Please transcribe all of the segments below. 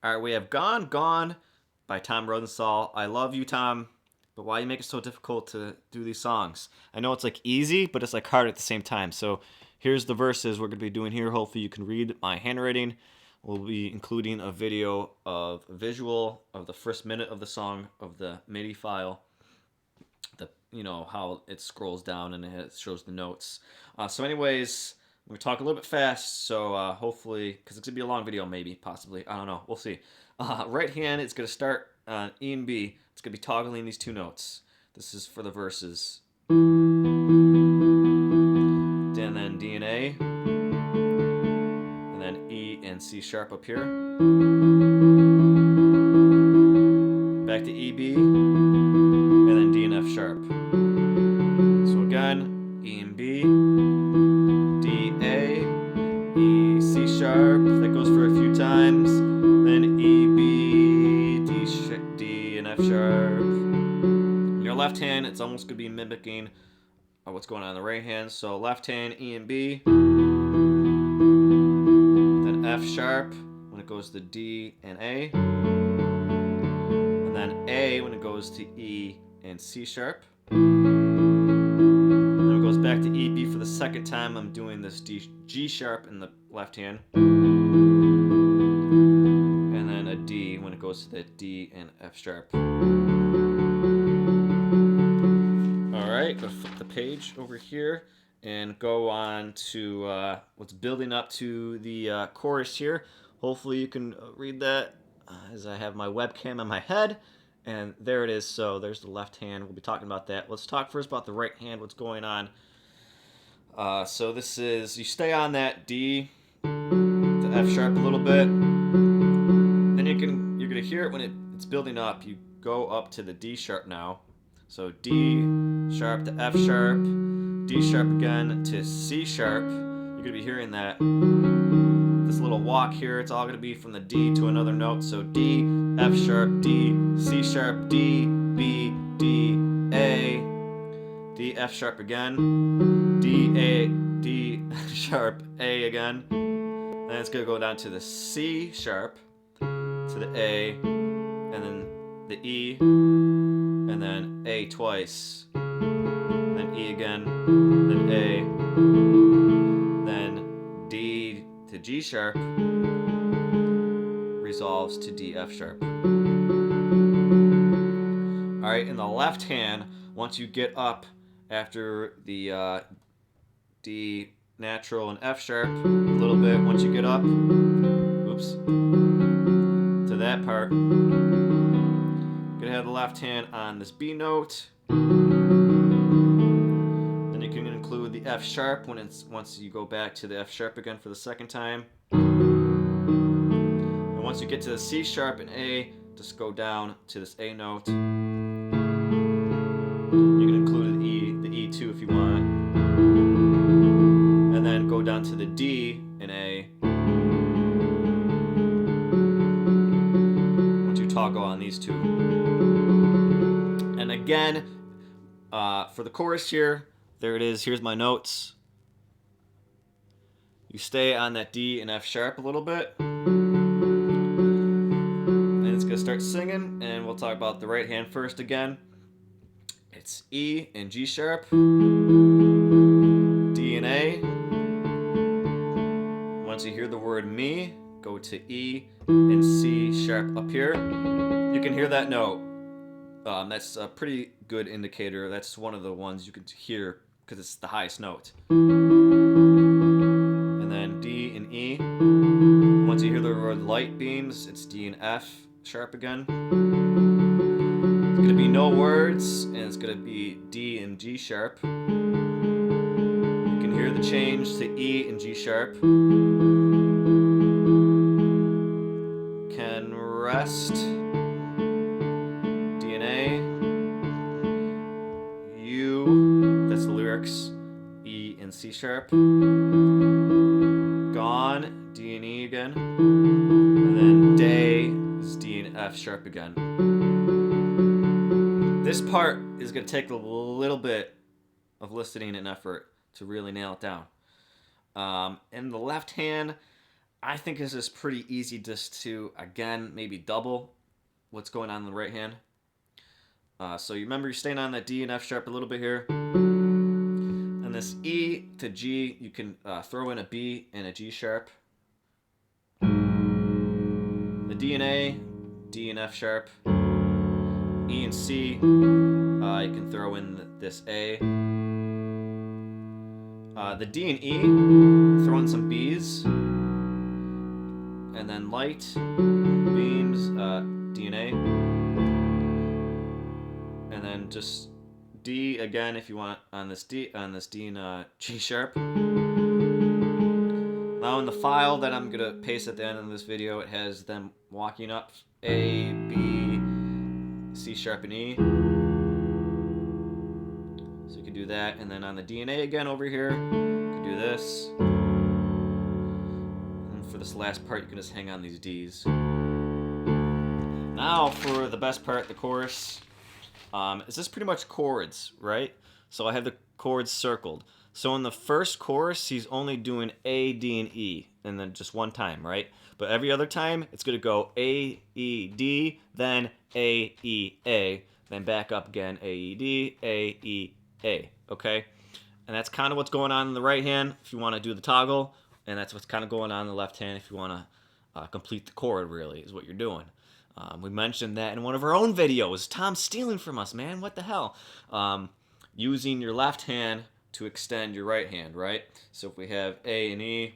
All right, we have Gone, Gone by Tom Rosenthal. I love you, Tom, but why you make it so difficult to do these songs? I know it's like easy, but it's like hard at the same time. So here's the verses we're going to be doing here. Hopefully you can read my handwriting. We'll be including a video of a visual of the first minute of the song of the MIDI file. How it scrolls down and it shows the notes. Anyways, we're gonna talk a little bit fast, so hopefully, because it's gonna be a long video, maybe, possibly, I don't know, we'll see. Right hand, it's gonna start on E and B. It's gonna be toggling these two notes. This is for the verses. And then D and A, and then E and C sharp up here. Back to E B, and then D and F sharp. So again, E and B, D A, E C sharp. That goes for a few times. Then E B, D and F sharp. In your left hand, it's almost gonna be mimicking what's going on in the right hand. So left hand, E and B, then F sharp when it goes to D and A, and then A when it goes to E and C sharp. And then it goes back to E, B for the second time. I'm doing this G sharp in the left hand, and then a D when it goes to the D and F sharp. Alright, go flip the page over here and go on to what's building up to the chorus here. Hopefully you can read that as I have my webcam on my head. And there it is. So there's the left hand. We'll be talking about that. Let's talk first about the right hand, what's going on. So this is, you stay on that D to F sharp a little bit. Then you're gonna hear it when it's building up. You go up to the D sharp now. So D sharp to F sharp, D sharp again to C sharp. You're gonna be hearing that. This little walk here, it's all gonna be from the D to another note. So D, F sharp, D, C sharp, D, B, D, A, D, F sharp again, D, A, D sharp, A again. Then it's gonna go down to the C sharp, to the A, and then the E, and then A twice, then E again, then A, then D to G sharp, resolves to D, F sharp. Alright, in the left hand, once you get up after the D natural and F sharp, a little bit, once you get up, oops, to that part, gonna have the left hand on this B note. Then you can include the F sharp once you go back to the F sharp again for the second time. And once you get to the C sharp and A, just go down to this A note. You can include the E too if you want. And then go down to the D and A. Toggle on these two. And again, for the chorus here, there it is. Here's my notes. You stay on that D and F sharp a little bit. And it's going to start singing, and we'll talk about the right hand first again. It's E and G sharp, D and A. Once you hear the word me, go to E and C sharp up here. You can hear that note. That's a pretty good indicator. That's one of the ones you can hear because it's the highest note. And then D and E. Once you hear the word light beams, it's D and F sharp again. It's going to be no words, and it's going to be D and G sharp. You can hear the change to E and G sharp. Can rest, D and A, U, that's the lyrics, E and C sharp, gone, D and E again, and then day is D and F sharp again. This part is going to take a little bit of listening and effort to really nail it down. In the left hand, I think this is pretty easy just to, again, maybe double what's going on in the right hand. So you remember you're staying on that D and F sharp a little bit here. And this E to G, you can throw in a B and a G sharp. The D and A, D and F sharp. E and C, you can throw in this A. The D and E, throw in some B's. And then light, beams, D and A. And then just D again if you want on this D and G sharp. Now in the file that I'm gonna paste at the end of this video, it has them walking up A, B, C sharp, and E. So you can do that, and then on the D and A again over here, you can do this. And for this last part, you can just hang on these Ds. Now for the best part, the chorus. Is this pretty much chords, right? So I have the chords circled. So in the first chorus, he's only doing A, D, and E, and then just one time, right? But every other time, it's going to go A, E, D, then A, E, A, then back up again, A, E, D, A, E, A, okay? And that's kind of what's going on in the right hand if you want to do the toggle, and that's what's kind of going on in the left hand if you want to complete the chord, really, is what you're doing. We mentioned that in one of our own videos. Tom's stealing from us, man. What the hell? Using your left hand to extend your right hand, right? So if we have A and E,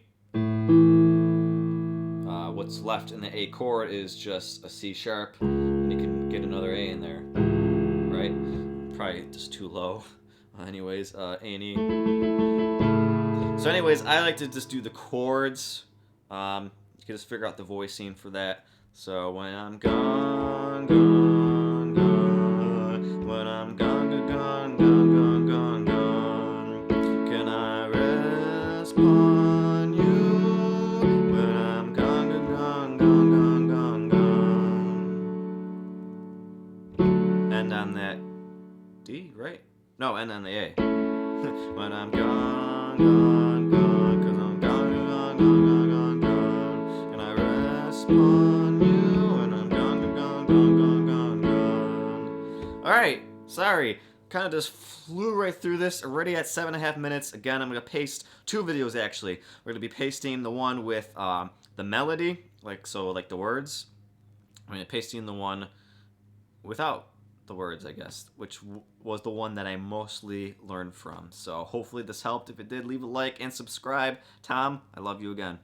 what's left in the A chord is just a C sharp, and you can get another A in there, right? Probably just too low. Anyways, A and E. So anyways, I like to just do the chords. You can just figure out the voicing for that. So when I'm gone, gone, gone, when I'm gone, gone, gone, gone, gone, gone, can I rest upon you? When I'm gone, gone, gone, gone, gone, gone. End on that D, right? No, end on the A. When I'm gone, gone, gone, 'cause I'm gone, gone, gone, gone, gone, gone, can I rest upon Alright, sorry. Kind of just flew right through this. Already at 7.5 minutes. Again, I'm going to paste 2 videos actually. We're going to be pasting the one with the melody, like the words. I'm going to be pasting the one without the words, I guess, which was the one that I mostly learned from. So hopefully this helped. If it did, leave a like and subscribe. Tom, I love you again.